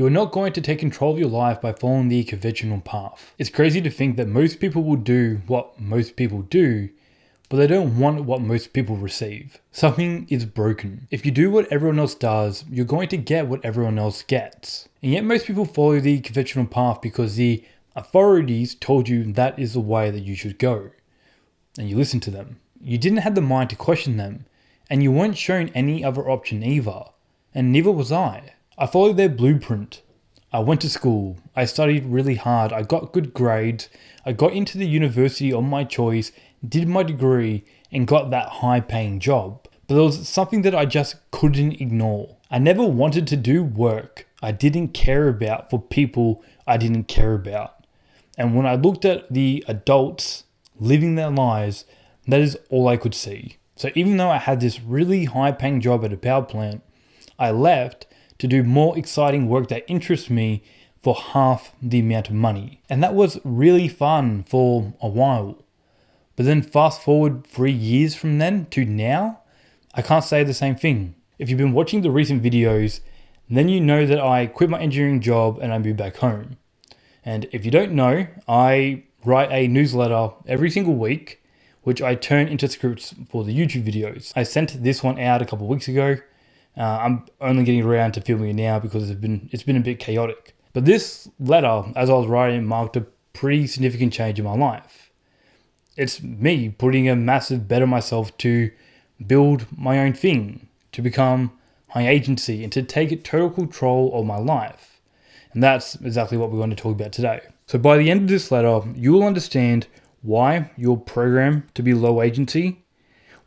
You're not going to take control of your life by following the conventional path. It's crazy to think that most people will do what most people do, but they don't want what most people receive. Something is broken. If you do what everyone else does, you're going to get what everyone else gets. And yet most people follow the conventional path because the authorities told you that is the way that you should go. And you listen to them. You didn't have the mind to question them, and you weren't shown any other option either. And neither was I. I followed their blueprint. I went to school. I studied really hard. I got good grades. I got into the university of my choice, did my degree, and got that high-paying job. But there was something that I just couldn't ignore. I never wanted to do work I didn't care about for people I didn't care about. And when I looked at the adults living their lives, that is all I could see. So even though I had this really high-paying job at a power plant, I left to do more exciting work that interests me for half the amount of money. And that was really fun for a while. But then fast forward 3 years from then to now, I can't say the same thing. If you've been watching the recent videos, then you know that I quit my engineering job and I moved back home. And if you don't know, I write a newsletter every single week, which I turn into scripts for the YouTube videos. I sent this one out a couple of weeks ago. I'm only getting around to filming it now because it's been a bit chaotic. But this letter, as I was writing it, marked a pretty significant change in my life. It's me putting a massive bet on myself to build my own thing, to become high agency, and to take total control of my life. And that's exactly what we're going to talk about today. So by the end of this letter, you will understand why you're programmed to be low agency,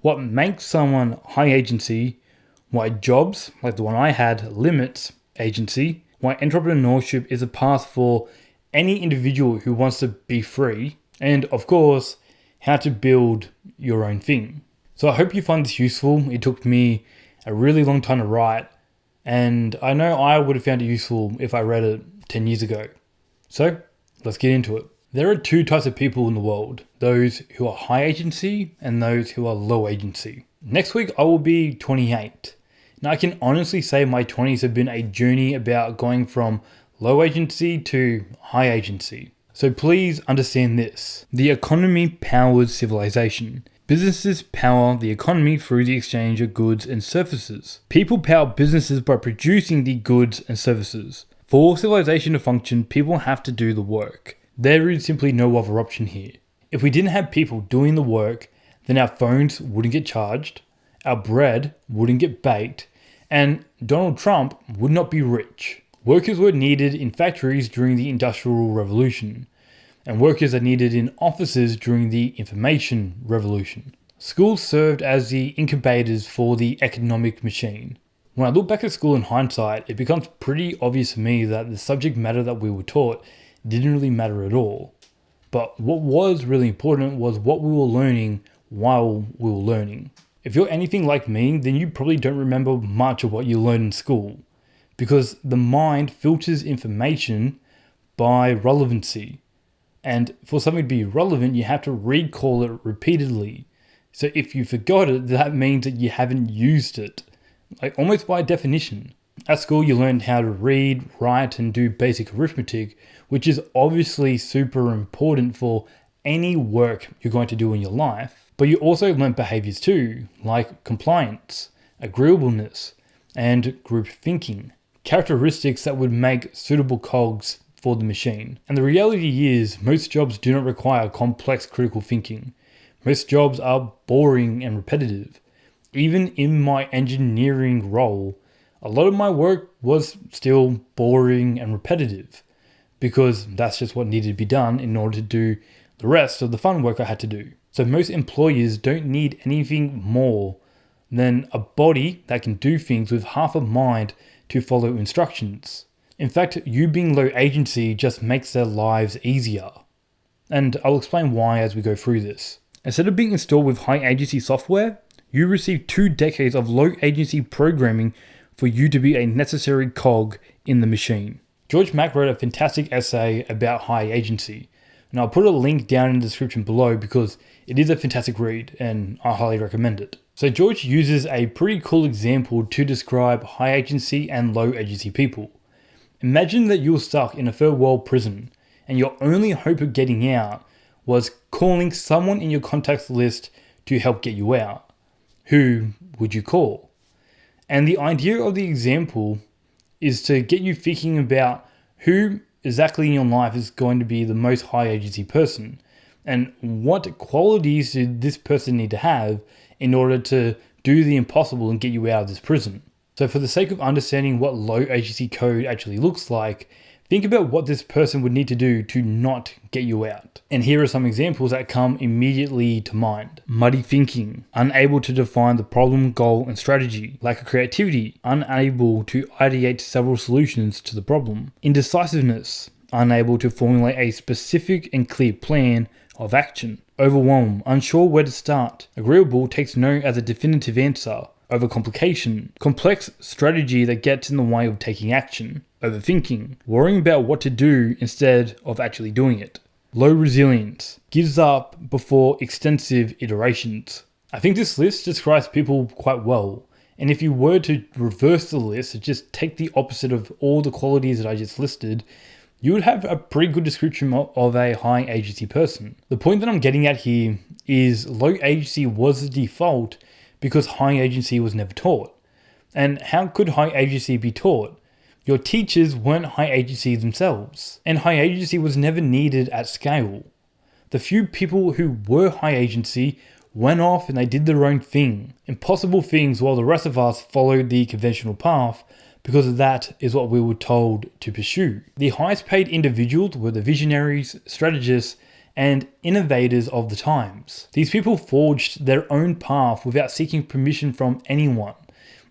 what makes someone high agency, why jobs, like the one I had, limits agency, why entrepreneurship is a path for any individual who wants to be free, and of course, how to build your own thing. So I hope you find this useful. It took me a really long time to write, and I know I would have found it useful if I read it 10 years ago. So let's get into it. There are two types of people in the world, those who are high agency and those who are low agency. Next week, I will be 28. Now I can honestly say my 20s have been a journey about going from low agency to high agency. So please understand this. The economy powers civilization. Businesses power the economy through the exchange of goods and services. People power businesses by producing the goods and services. For civilization to function, people have to do the work. There is simply no other option here. If we didn't have people doing the work, then our phones wouldn't get charged, our bread wouldn't get baked, and Donald Trump would not be rich. Workers were needed in factories during the Industrial Revolution, and workers are needed in offices during the Information Revolution. Schools served as the incubators for the economic machine. When I look back at school in hindsight, it becomes pretty obvious to me that the subject matter that we were taught didn't really matter at all. But what was really important was what we were learning while we were learning. If you're anything like me, then you probably don't remember much of what you learned in school, because the mind filters information by relevancy. And for something to be relevant, you have to recall it repeatedly. So if you forgot it, that means that you haven't used it, like almost by definition. At school, you learned how to read, write, and do basic arithmetic, which is obviously super important for any work you're going to do in your life. But you also learned behaviors too, like compliance, agreeableness, and group thinking, characteristics that would make suitable cogs for the machine. And the reality is, most jobs do not require complex critical thinking. Most jobs are boring and repetitive. Even in my engineering role, a lot of my work was still boring and repetitive, because that's just what needed to be done in order to do the rest of the fun work I had to do. So most employers don't need anything more than a body that can do things with half a mind to follow instructions. In fact, you being low agency just makes their lives easier. And I'll explain why as we go through this. Instead of being installed with high agency software, you receive 2 decades of low agency programming for you to be a necessary cog in the machine. George Mack wrote a fantastic essay about high agency, and I'll put a link down in the description below because it is a fantastic read and I highly recommend it. So George uses a pretty cool example to describe high agency and low agency people. Imagine that you're stuck in a third world prison and your only hope of getting out was calling someone in your contacts list to help get you out. Who would you call? And the idea of the example is to get you thinking about who exactly in your life is going to be the most high agency person and what qualities do this person need to have in order to do the impossible and get you out of this prison. So for the sake of understanding what low agency code actually looks like, think about what this person would need to do to not get you out. And here are some examples that come immediately to mind. Muddy thinking, unable to define the problem, goal, and strategy. Lack of creativity, unable to ideate several solutions to the problem. Indecisiveness, unable to formulate a specific and clear plan of action. Overwhelm, unsure where to start. Agreeable, takes no as a definitive answer. Overcomplication, complex strategy that gets in the way of taking action. Overthinking, worrying about what to do instead of actually doing it. Low resilience, gives up before extensive iterations. I think this list describes people quite well. And if you were to reverse the list, just take the opposite of all the qualities that I just listed, you would have a pretty good description of a high agency person. The point that I'm getting at here is low agency was the default because high agency was never taught. And how could high agency be taught? Your teachers weren't high agency themselves, and high agency was never needed at scale. The few people who were high agency went off and they did their own thing, impossible things, while the rest of us followed the conventional path because that is what we were told to pursue. The highest paid individuals were the visionaries, strategists, and innovators of the times. These people forged their own path without seeking permission from anyone,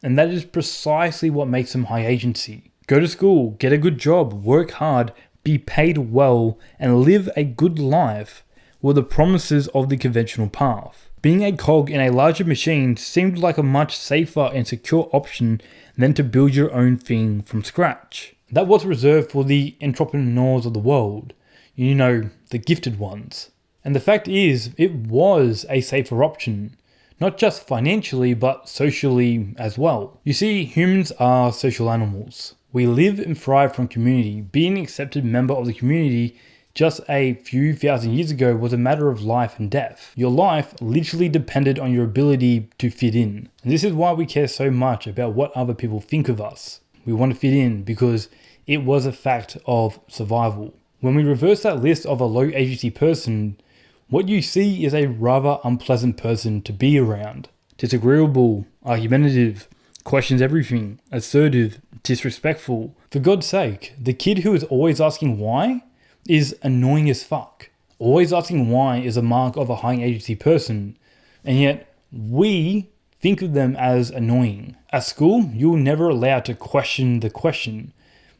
and that is precisely what makes them high agency. Go to school, get a good job, work hard, be paid well, and live a good life were the promises of the conventional path. Being a cog in a larger machine seemed like a much safer and secure option than to build your own thing from scratch. That was reserved for the entrepreneurs of the world. You know, the gifted ones. And the fact is, it was a safer option. Not just financially, but socially as well. You see, humans are social animals. We live and thrive from community. Being an accepted member of the community just a few thousand years ago was a matter of life and death. Your life literally depended on your ability to fit in. And this is why we care so much about what other people think of us. We want to fit in because it was a fact of survival. When we reverse that list of a low agency person, what you see is a rather unpleasant person to be around. Disagreeable, argumentative, questions everything, assertive, disrespectful. For God's sake, the kid who is always asking why is annoying as fuck. Always asking why is a mark of a high agency person, and yet we think of them as annoying. At school, you're never allowed to question the question,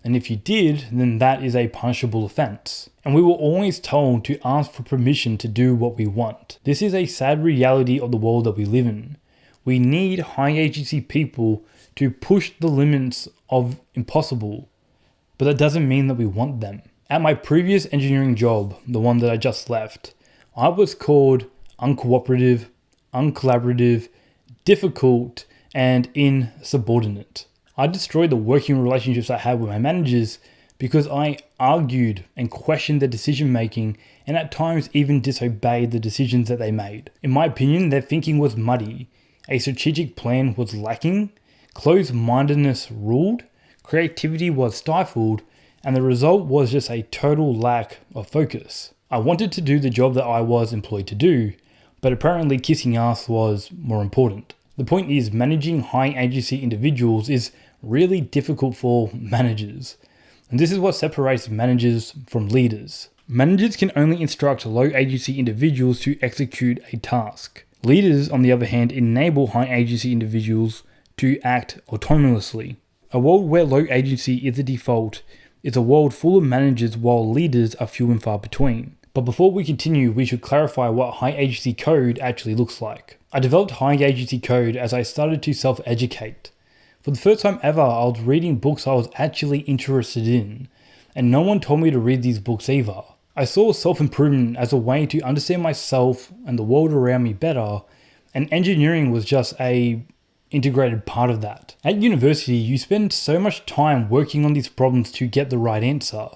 and if you did, then that is a punishable offense. And we were always told to ask for permission to do what we want. This is a sad reality of the world that we live in. We need high agency people to push the limits of impossible, but that doesn't mean that we want them. At my previous engineering job, the one that I just left, I was called uncooperative, uncollaborative, difficult, and insubordinate. I destroyed the working relationships I had with my managers because I argued and questioned their decision making and at times even disobeyed the decisions that they made. In my opinion, their thinking was muddy, a strategic plan was lacking, closed-mindedness ruled, creativity was stifled, and the result was just a total lack of focus. I wanted to do the job that I was employed to do, but apparently kissing ass was more important. The point is, managing high agency individuals is really difficult for managers. And this is what separates managers from leaders. Managers can only instruct low agency individuals to execute a task. Leaders, on the other hand, enable high agency individuals to act autonomously. A world where low agency is the default is a world full of managers while leaders are few and far between. But before we continue, we should clarify what high agency code actually looks like. I developed high agency code as I started to self-educate. For the first time ever, I was reading books I was actually interested in, and no one told me to read these books either. I saw self-improvement as a way to understand myself and the world around me better, and engineering was just a integrated part of that. At university, you spend so much time working on these problems to get the right answer.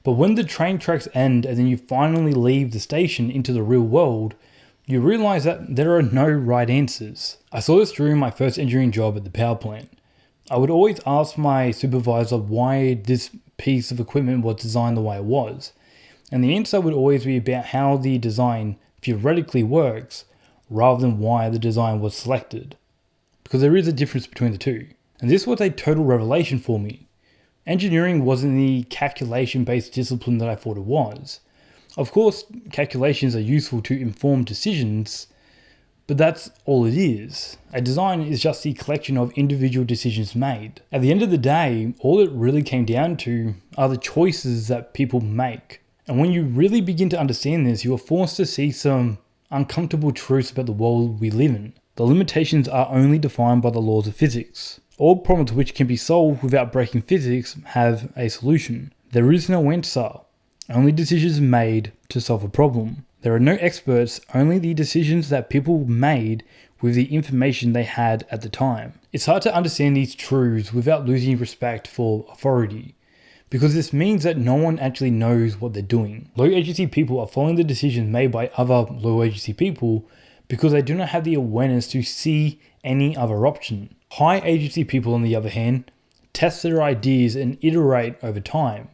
But when the train tracks end and then you finally leave the station into the real world, you realize that there are no right answers. I saw this during my first engineering job at the power plant. I would always ask my supervisor why this piece of equipment was designed the way it was. And the answer would always be about how the design theoretically works rather than why the design was selected. Because there is a difference between the two. And this was a total revelation for me. Engineering wasn't the calculation-based discipline that I thought it was. Of course, calculations are useful to inform decisions, but that's all it is. A design is just the collection of individual decisions made. At the end of the day, all it really came down to are the choices that people make. And when you really begin to understand this, you are forced to see some uncomfortable truths about the world we live in. The limitations are only defined by the laws of physics. All problems which can be solved without breaking physics have a solution. There is no answer. Only decisions made to solve a problem. There are no experts, only the decisions that people made with the information they had at the time. It's hard to understand these truths without losing respect for authority, because this means that no one actually knows what they're doing. Low agency people are following the decisions made by other low agency people because they do not have the awareness to see any other option. High agency people, on the other hand, test their ideas and iterate over time.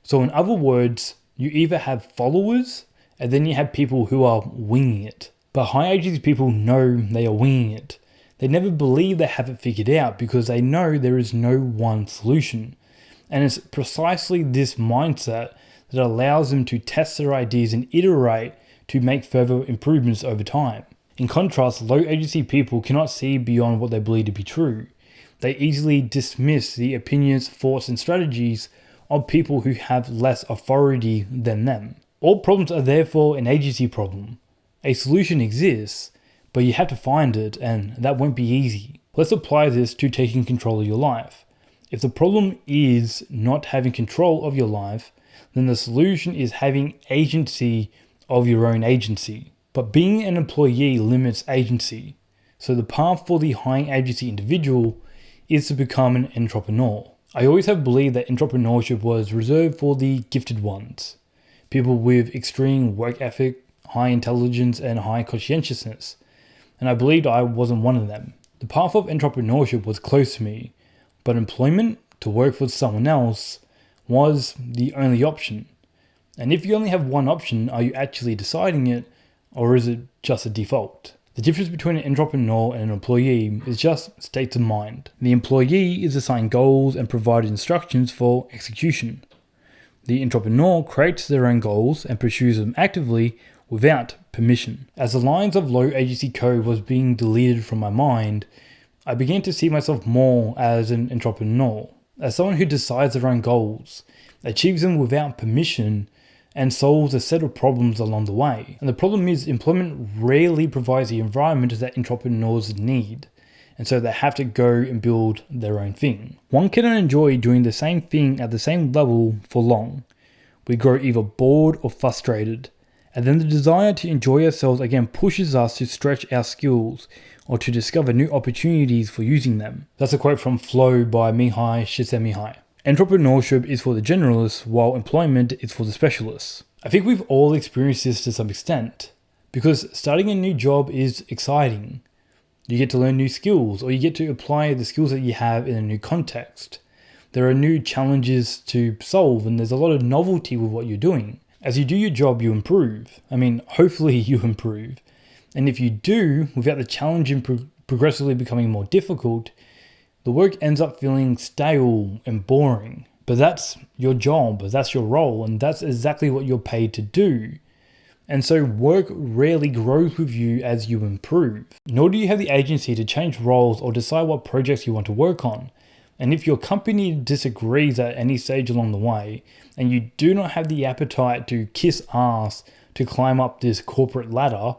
So in other words, you either have followers and then you have people who are winging it. But high agency people know they are winging it. They never believe they have it figured out because they know there is no one solution. And it's precisely this mindset that allows them to test their ideas and iterate to make further improvements over time. In contrast, low agency people cannot see beyond what they believe to be true. They easily dismiss the opinions, thoughts, and strategies of people who have less authority than them. All problems are therefore an agency problem. A solution exists, but you have to find it, and that won't be easy. Let's apply this to taking control of your life. If the problem is not having control of your life, then the solution is having agency of your own agency. But being an employee limits agency. So the path for the high agency individual is to become an entrepreneur. I always have believed that entrepreneurship was reserved for the gifted ones. People with extreme work ethic, high intelligence, and high conscientiousness. And I believed I wasn't one of them. The path of entrepreneurship was close to me, but employment, to work for someone else, was the only option. And if you only have one option, are you actually deciding it, or is it just a default? The difference between an entrepreneur and an employee is just states of mind. The employee is assigned goals and provided instructions for execution. The entrepreneur creates their own goals and pursues them actively without permission. As the lines of low agency code was being deleted from my mind, I began to see myself more as an entrepreneur, as someone who decides their own goals, achieves them without permission, and solves a set of problems along the way. And the problem is employment rarely provides the environment that entrepreneurs need. And so they have to go and build their own thing. One cannot enjoy doing the same thing at the same level for long. We grow either bored or frustrated. And then the desire to enjoy ourselves again pushes us to stretch our skills or to discover new opportunities for using them. That's a quote from Flow by Mihai Csikszentmihalyi. Entrepreneurship is for the generalists, while employment is for the specialists. I think we've all experienced this to some extent, because starting a new job is exciting. You get to learn new skills, or you get to apply the skills that you have in a new context. There are new challenges to solve, and there's a lot of novelty with what you're doing. As you do your job, you improve. Hopefully you improve. And if you do, without the challenge progressively becoming more difficult, the work ends up feeling stale and boring. But that's your job, that's your role, and that's exactly what you're paid to do. And so work rarely grows with you as you improve. Nor do you have the agency to change roles or decide what projects you want to work on. And if your company disagrees at any stage along the way, and you do not have the appetite to kiss ass to climb up this corporate ladder,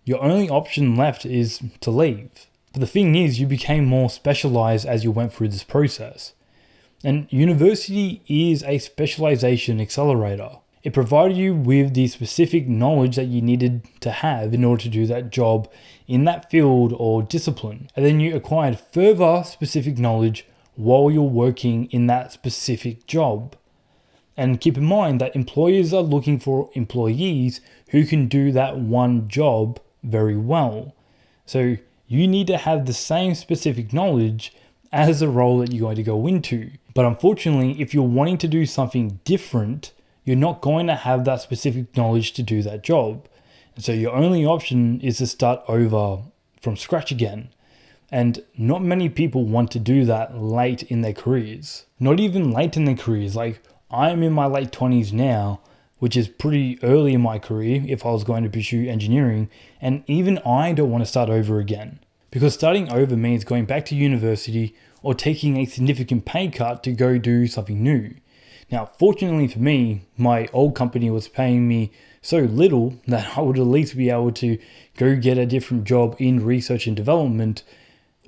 your only option left is to leave. But the thing is, you became more specialized as you went through this process. And university is a specialization accelerator. It provided you with the specific knowledge that you needed to have in order to do that job in that field or discipline. And then you acquired further specific knowledge while you're working in that specific job. And keep in mind that employers are looking for employees who can do that one job very well. So you need to have the same specific knowledge as the role that you're going to go into. But unfortunately, if you're wanting to do something different, you're not going to have that specific knowledge to do that job. And so your only option is to start over from scratch again. And not many people want to do that late in their careers. Not even late in their careers. Like, I'm in my late 20s now, which is pretty early in my career if I was going to pursue engineering. And even I don't want to start over again. Because starting over means going back to university or taking a significant pay cut to go do something new. Now, fortunately for me, my old company was paying me so little that I would at least be able to go get a different job in research and development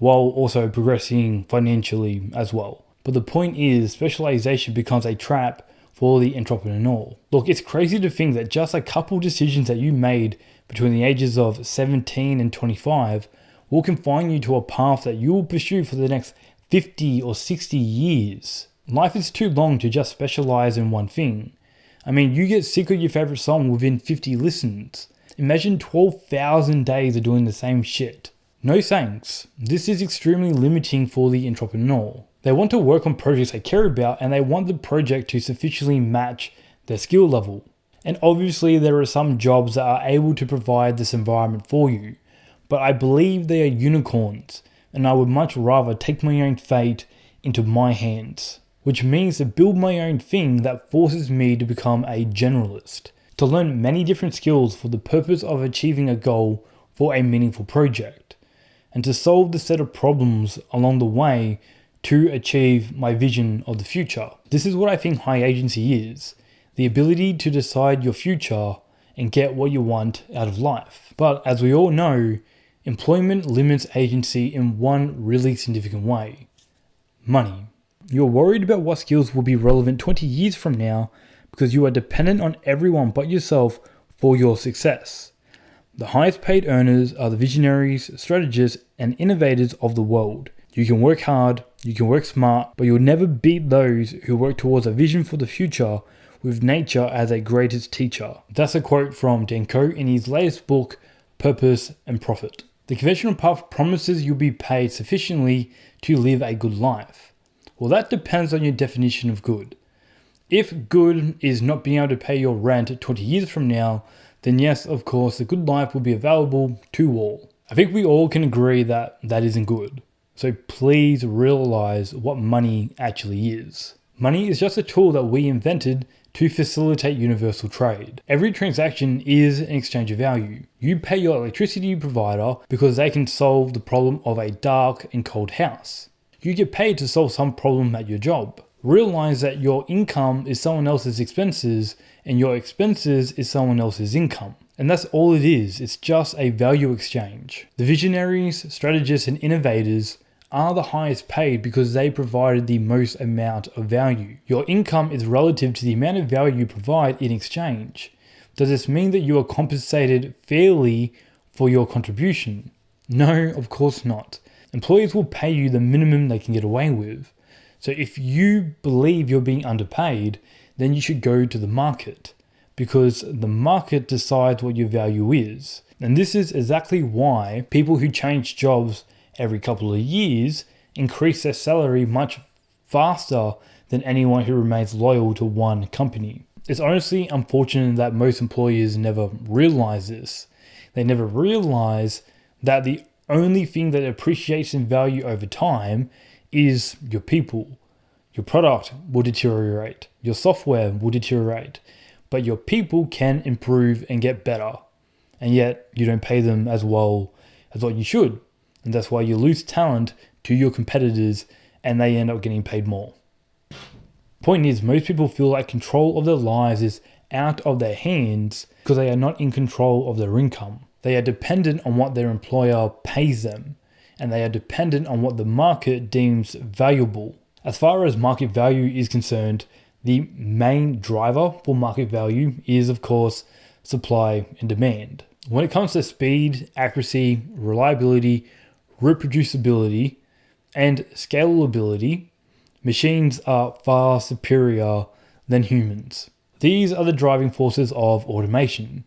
while also progressing financially as well. But the point is, specialization becomes a trap for the entrepreneur. Look, it's crazy to think that just a couple decisions that you made between the ages of 17 and 25 will confine you to a path that you will pursue for the next 50 or 60 years. Life is too long to just specialize in one thing. I mean, you get sick of your favorite song within 50 listens. Imagine 12,000 days of doing the same shit. No thanks. This is extremely limiting for the entrepreneur. They want to work on projects they care about and they want the project to sufficiently match their skill level. And obviously there are some jobs that are able to provide this environment for you. But I believe they are unicorns and I would much rather take my own fate into my hands. Which means to build my own thing that forces me to become a generalist, to learn many different skills for the purpose of achieving a goal for a meaningful project, and to solve the set of problems along the way to achieve my vision of the future. This is what I think high agency is, the ability to decide your future and get what you want out of life. But as we all know, employment limits agency in one really significant way: money. You're worried about what skills will be relevant 20 years from now because you are dependent on everyone but yourself for your success. The highest paid earners are the visionaries, strategists, and innovators of the world. You can work hard, you can work smart, but you'll never beat those who work towards a vision for the future with nature as a greatest teacher. That's a quote from Dan Koe in his latest book, Purpose and Profit. The conventional path promises you'll be paid sufficiently to live a good life. Well, that depends on your definition of good. If good is not being able to pay your rent 20 years from now, then yes, of course, a good life will be available to all. I think we all can agree that that isn't good. So please realize what money actually is. Money is just a tool that we invented to facilitate universal trade. Every transaction is an exchange of value. You pay your electricity provider because they can solve the problem of a dark and cold house. You get paid to solve some problem at your job. Realize that your income is someone else's expenses and your expenses is someone else's income. And that's all it is. It's just a value exchange. The visionaries, strategists, and innovators are the highest paid because they provided the most amount of value. Your income is relative to the amount of value you provide in exchange. Does this mean that you are compensated fairly for your contribution? No, of course not. Employers will pay you the minimum they can get away with. So if you believe you're being underpaid, then you should go to the market because the market decides what your value is. And this is exactly why people who change jobs every couple of years increase their salary much faster than anyone who remains loyal to one company. It's honestly unfortunate that most employers never realize this. They never realize that the only thing that appreciates in value over time is your people. Your product will deteriorate, your software will deteriorate, but your people can improve and get better. And yet you don't pay them as well as what you should. And that's why you lose talent to your competitors and they end up getting paid more. Point is, most people feel like control of their lives is out of their hands because they are not in control of their income. They are dependent on what their employer pays them, and they are dependent on what the market deems valuable. As far as market value is concerned, The main driver for market value is, of course, supply and demand. When it comes to speed, accuracy, reliability, reproducibility, and scalability, machines are far superior than humans. These are the driving forces of automation.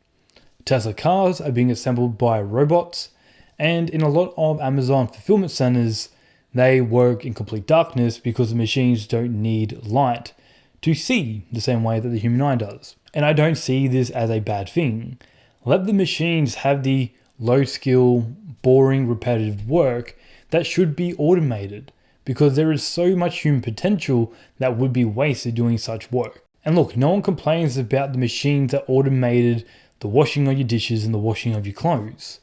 Tesla cars are being assembled by robots, and in a lot of Amazon fulfillment centers, they work in complete darkness because the machines don't need light to see the same way that the human eye does. And I don't see this as a bad thing. Let the machines have the low skill, boring, repetitive work that should be automated, because there is so much human potential that would be wasted doing such work. And look, no one complains about the machines that automated the washing of your dishes and the washing of your clothes.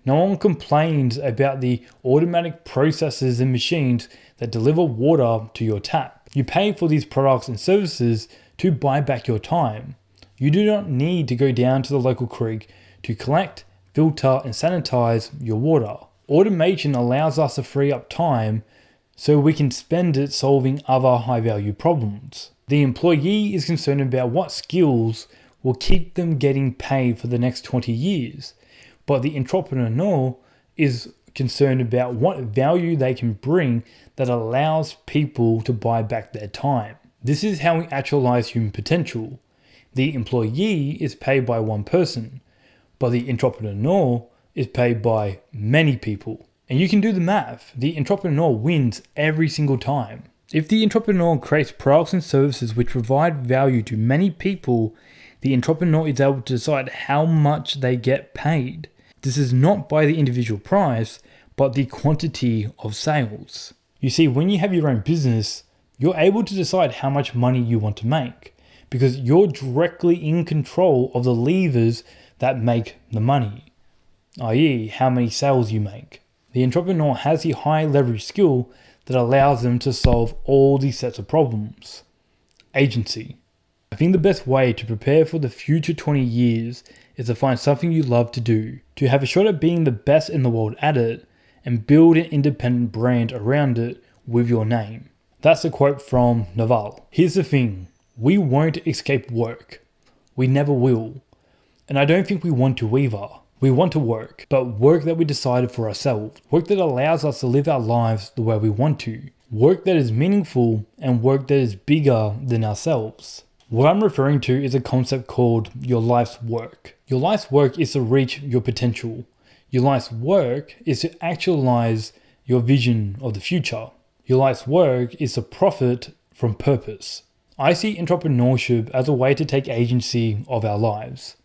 No one complains about the automatic processes and machines that deliver water to your tap. You pay for these products and services to buy back your time. You do not need to go down to the local creek to collect, filter, and sanitize your water. Automation allows us to free up time so we can spend it solving other high-value problems. The employee is concerned about what skills will keep them getting paid for the next 20 years, but the entrepreneur is concerned about what value they can bring that allows people to buy back their time. This is how we actualize human potential. The employee is paid by one person, but the entrepreneur is paid by many people. And you can do the math. The entrepreneur wins every single time. If the entrepreneur creates products and services which provide value to many people, the entrepreneur is able to decide how much they get paid. This is not by the individual price, but the quantity of sales. You see, when you have your own business, you're able to decide how much money you want to make, because you're directly in control of the levers that make the money, i.e. how many sales you make. The entrepreneur has the high leverage skill that allows them to solve all these sets of problems. Agency. I think the best way to prepare for the future 20 years is to find something you love to do, to have a shot at being the best in the world at it, and build an independent brand around it with your name. That's a quote from Naval. Here's the thing, we won't escape work. We never will. And I don't think we want to either. We want to work, but work that we decided for ourselves. Work that allows us to live our lives the way we want to. Work that is meaningful and work that is bigger than ourselves. What I'm referring to is a concept called your life's work. Your life's work is to reach your potential. Your life's work is to actualize your vision of the future. Your life's work is to profit from purpose. I see entrepreneurship as a way to take agency of our lives,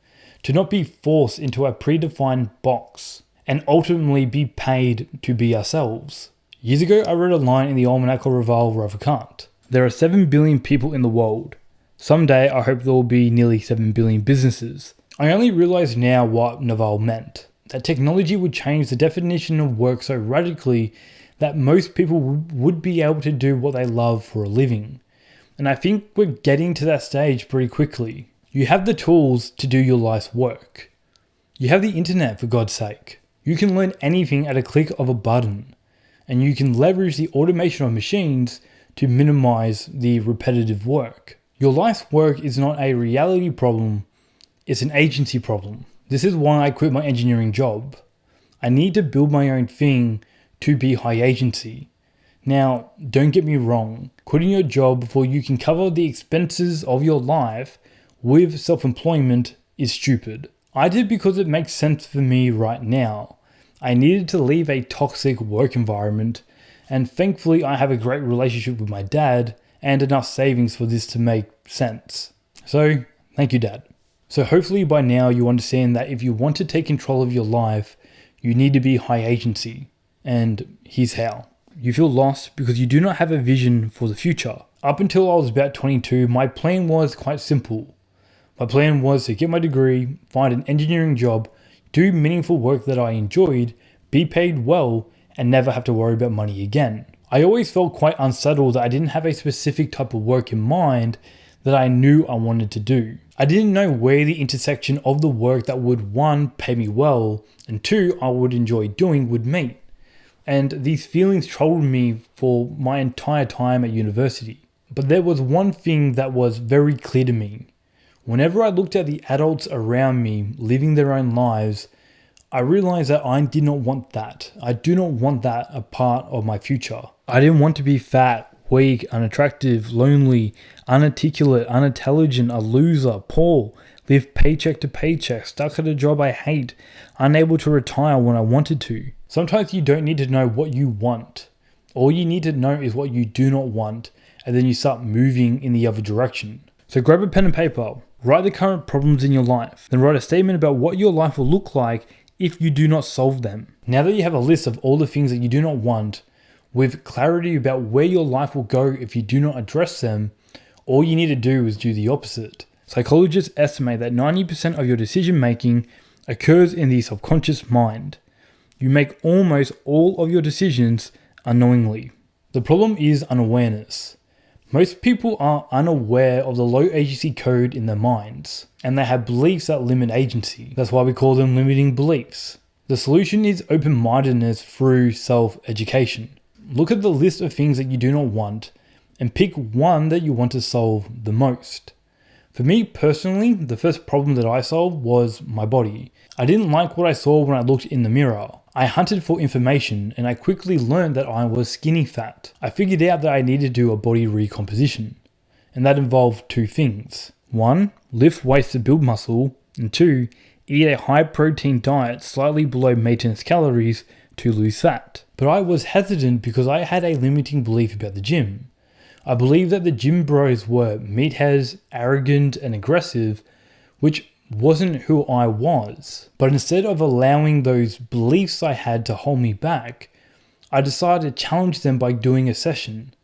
to not be forced into a predefined box, and ultimately be paid to be ourselves. Years ago, I read a line in the Almanac of Reval Ravikant. There are 7 billion people in the world. Someday, I hope there will be nearly 7 billion businesses. I only realize now what Naval meant. That technology would change the definition of work so radically that most people would be able to do what they love for a living. And I think we're getting to that stage pretty quickly. You have the tools to do your life's work. You have the internet, for God's sake. You can learn anything at a click of a button. And you can leverage the automation of machines to minimize the repetitive work. Your life's work is not a reality problem, it's an agency problem. This is why I quit my engineering job. I need to build my own thing to be high agency. Now, don't get me wrong, quitting your job before you can cover the expenses of your life with self-employment is stupid. I did because it makes sense for me right now. I needed to leave a toxic work environment, and thankfully I have a great relationship with my dad and enough savings for this to make sense. So, thank you, Dad. So hopefully by now you understand that if you want to take control of your life, you need to be high agency. And here's how. You feel lost because you do not have a vision for the future. Up until I was about 22, my plan was quite simple. My plan was to get my degree, find an engineering job, do meaningful work that I enjoyed, be paid well, and never have to worry about money again. I always felt quite unsettled that I didn't have a specific type of work in mind that I knew I wanted to do. I didn't know where the intersection of the work that would 1, pay me well, and 2, I would enjoy doing would meet. And these feelings troubled me for my entire time at university. But there was one thing that was very clear to me. Whenever I looked at the adults around me living their own lives, I realized that I did not want that. I do not want that a part of my future. I didn't want to be fat, weak, unattractive, lonely, unarticulate, unintelligent, a loser, poor, live paycheck to paycheck, stuck at a job I hate, unable to retire when I wanted to. Sometimes you don't need to know what you want. All you need to know is what you do not want, and then you start moving in the other direction. So grab a pen and paper, write the current problems in your life, then write a statement about what your life will look like if you do not solve them. Now that you have a list of all the things that you do not want, with clarity about where your life will go if you do not address them, all you need to do is do the opposite. Psychologists estimate that 90% of your decision making occurs in the subconscious mind. You make almost all of your decisions unknowingly. The problem is unawareness. Most people are unaware of the low agency code in their minds, and they have beliefs that limit agency. That's why we call them limiting beliefs. The solution is open-mindedness through self-education. Look at the list of things that you do not want and pick one that you want to solve the most. For me personally, the first problem that I solved was my body. I didn't like what I saw when I looked in the mirror. I hunted for information and I quickly learned that I was skinny fat. I figured out that I needed to do a body recomposition, and that involved two things. 1, lift weights to build muscle, and 2, eat a high protein diet slightly below maintenance calories to lose fat. But I was hesitant because I had a limiting belief about the gym. I believed that the gym bros were meatheads, arrogant and aggressive, which wasn't who I was. But instead of allowing those beliefs I had to hold me back, I decided to challenge them by doing a session.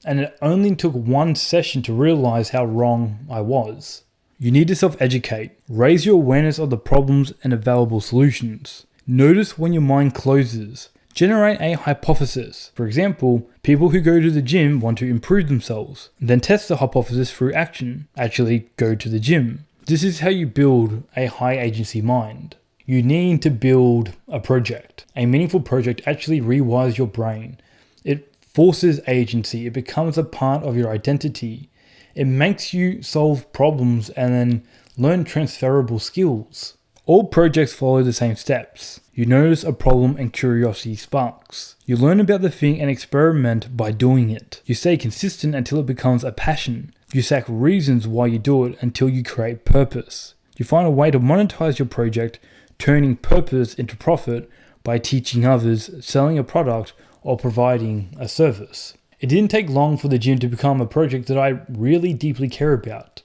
And it only took one session to realize how wrong I was. You need to self-educate. Raise your awareness of the problems and available solutions. Notice when your mind closes. Generate a hypothesis. For example, people who go to the gym want to improve themselves. Then test the hypothesis through action. Actually go to the gym. This is how you build a high agency mind. You need to build a project. A meaningful project actually rewires your brain. It forces agency. It becomes a part of your identity. It makes you solve problems and then learn transferable skills. All projects follow the same steps. You notice a problem and curiosity sparks. You learn about the thing and experiment by doing it. You stay consistent until it becomes a passion. You sack reasons why you do it until you create purpose. You find a way to monetize your project, turning purpose into profit by teaching others, selling a product, or providing a service. It didn't take long for the gym to become a project that I really deeply care about.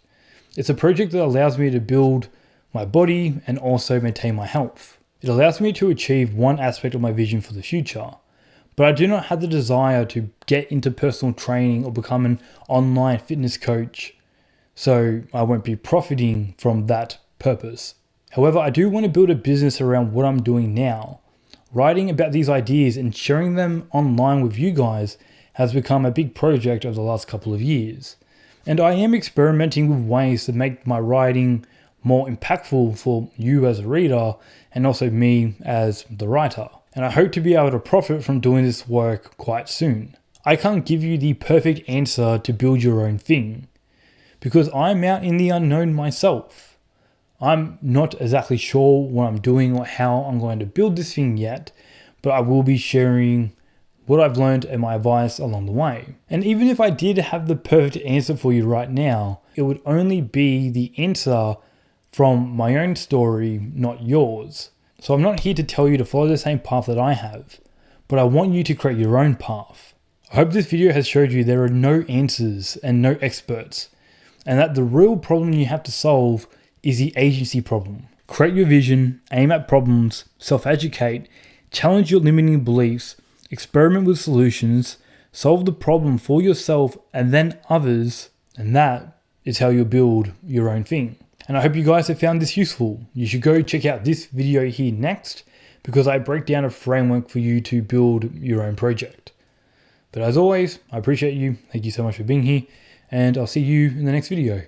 It's a project that allows me to build my body and also maintain my health. It allows me to achieve one aspect of my vision for the future. But I do not have the desire to get into personal training or become an online fitness coach, so I won't be profiting from that purpose. However, I do want to build a business around what I'm doing now. Writing about these ideas and sharing them online with you guys has become a big project over the last couple of years. And I am experimenting with ways to make my writing more impactful for you as a reader and also me as the writer. And I hope to be able to profit from doing this work quite soon. I can't give you the perfect answer to build your own thing because I'm out in the unknown myself. I'm not exactly sure what I'm doing or how I'm going to build this thing yet, but I will be sharing what I've learned and my advice along the way. And even if I did have the perfect answer for you right now, it would only be the answer from my own story, not yours. So I'm not here to tell you to follow the same path that I have, but I want you to create your own path. I hope this video has showed you there are no answers and no experts, and that the real problem you have to solve is the agency problem. Create your vision, aim at problems, self-educate, challenge your limiting beliefs, experiment with solutions, solve the problem for yourself and then others, and that is how you'll build your own thing. And I hope you guys have found this useful. You should go check out this video here next because I break down a framework for you to build your own project. But as always, I appreciate you. Thank you so much for being here, and I'll see you in the next video.